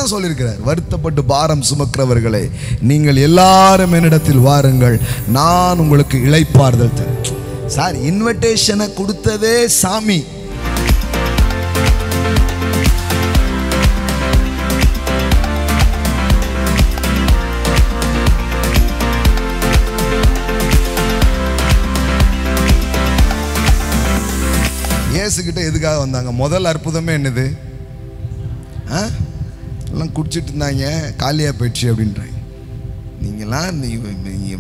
தான் சொல்லியிருக்கிறார், வருத்தப்பட்டு பாரம் சுமக்கிறவர்களே நீங்கள் எல்லாரும் என்னிடத்தில் வாருங்கள், நான் உங்களுக்கு இளைப்பாறுதல் தருவேன். சார், இன்விடேஷனை கொடுத்ததே சாமி. இயேசுகிட்ட எதுக்காக வந்தாங்க? முதல் அற்புதமே என்னது? எல்லாம் குடிச்சிட்டு இருந்தாங்க, காலியாக போயிடுச்சு அப்படின்றாங்க. நீங்களாம்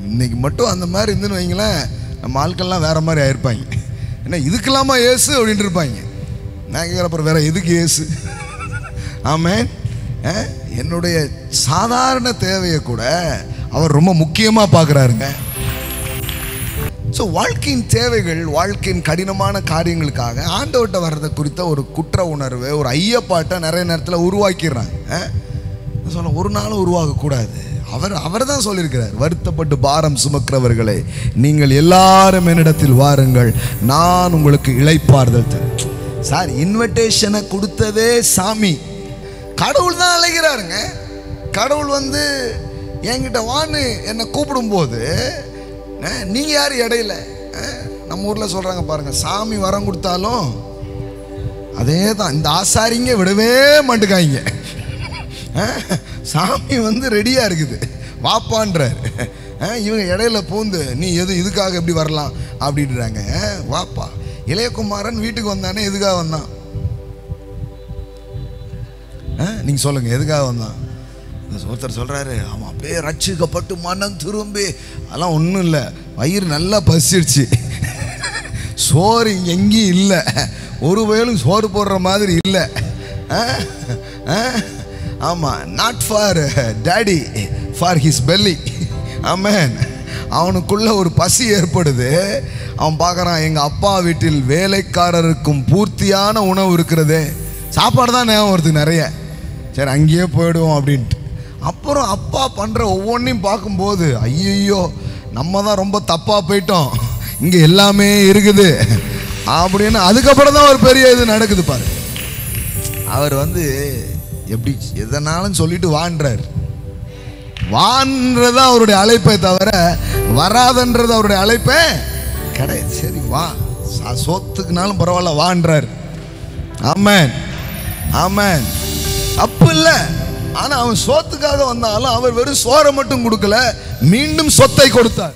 இன்னைக்கு மட்டும் அந்த மாதிரி இருந்துன்னு வைங்களேன், நம்ம ஆட்கள்லாம் வேற மாதிரி ஆயிருப்பாங்க. ஏன்னா இதுக்கெல்லாமா இயேசு அப்படின்ட்டு இருப்பாங்க. நான் கேட்குற அப்புறம் வேற எதுக்கு இயேசு? ஆமென். என்னுடைய சாதாரண தேவையை கூட அவர் ரொம்ப முக்கியமாக பார்க்குறாருங்க. ஸோ வாழ்க்கையின் தேவைகள், வாழ்க்கையின் கடினமான காரியங்களுக்காக ஆண்டவர்கிட்ட வர்றதை குறித்த ஒரு குற்ற உணர்வு, ஒரு ஐயப்பாட்டை நிறைய நேரத்தில் உருவாக்கிடுறாங்க. சொல்ல ஒரு நாளும் உருவாகக்கூடாது. அவர் தான் சொல்லியிருக்கிறார், வருத்தப்பட்டு பாரம் சுமக்கிறவர்களே நீங்கள் எல்லாரும் என்னிடத்தில் வாருங்கள், நான் உங்களுக்கு இளைப்பாறுதல் தருவேன். சார், இன்விடேஷனை கொடுத்ததே சாமி. கடவுள் தான் அழைக்கிறாருங்க. கடவுள் வந்து என்கிட்ட வான்னு என்னை கூப்பிடும்போது நீங்க யாரு இடையில? நம்ம ஊர்ல சொல்றாங்க பாருங்க, சாமி வரம் கொடுத்தாலும் அதே தான். இந்த ஆசாரிங்க விடவே மாட்டுக்காங்க. சாமி வந்து ரெடியா இருக்குது, வாப்பான்றார். இவங்க இடையில பூந்து நீ இதுக்காக எப்படி வரலாம் அப்படின்றாங்க. வாப்பா. இளையகுமாரன் வீட்டுக்கு வந்தானே எதுக்காக வந்தான்? நீங்க சொல்லுங்க, எதுக்காக வந்தான்? ஒருத்தர் சொல்றாரு, அவன் அப்படியே ரட்சிக்கப்பட்டு மனம் திரும்பி, அதெல்லாம் ஒன்றும் இல்லை, வயிறு நல்லா பசிடுச்சு, சோறு எங்கேயும் இல்லை, ஒரு வயலும் சோறு போடுற மாதிரி இல்லை. ஆமாம், not for daddy, for his belly. Amen. அவனுக்குள்ள ஒரு பசி ஏற்படுது. அவன் பார்க்குறான், எங்கள் அப்பா வீட்டில் வேலைக்காரருக்கும் பூர்த்தியான உணவு இருக்கிறதே. சாப்பாடு தான் ஞாபகம் வருது நிறைய. சரி, அங்கேயே போயிடுவோம் அப்படின்ட்டு. அப்புறம் அப்பா பண்ணுற ஒவ்வொன்றையும் பார்க்கும்போது, ஐயோ நம்ம தான் ரொம்ப தப்பாக போயிட்டோம், இங்கே எல்லாமே இருக்குது அப்படின்னு அதுக்கப்புறம் தான் ஒரு பெரிய இது நடக்குது பாரு. அவர் வந்து எப்படி எதனாலும் சொல்லிட்டு வான்றார். வான்றதா அவருடைய அழைப்பை தவிர வராதன்றது அவருடைய அழைப்பே கிடையாது. சரி வா, சோத்துக்குனாலும் பரவாயில்ல வான்றார். ஆமென், ஆமென். தப்பு இல்லை. ஆனா அவன் சோத்துக்காக வந்தாலும் அவர் வெறும் சோறை மட்டும் கொடுக்கல, மீண்டும் சொத்தை கொடுத்தார்.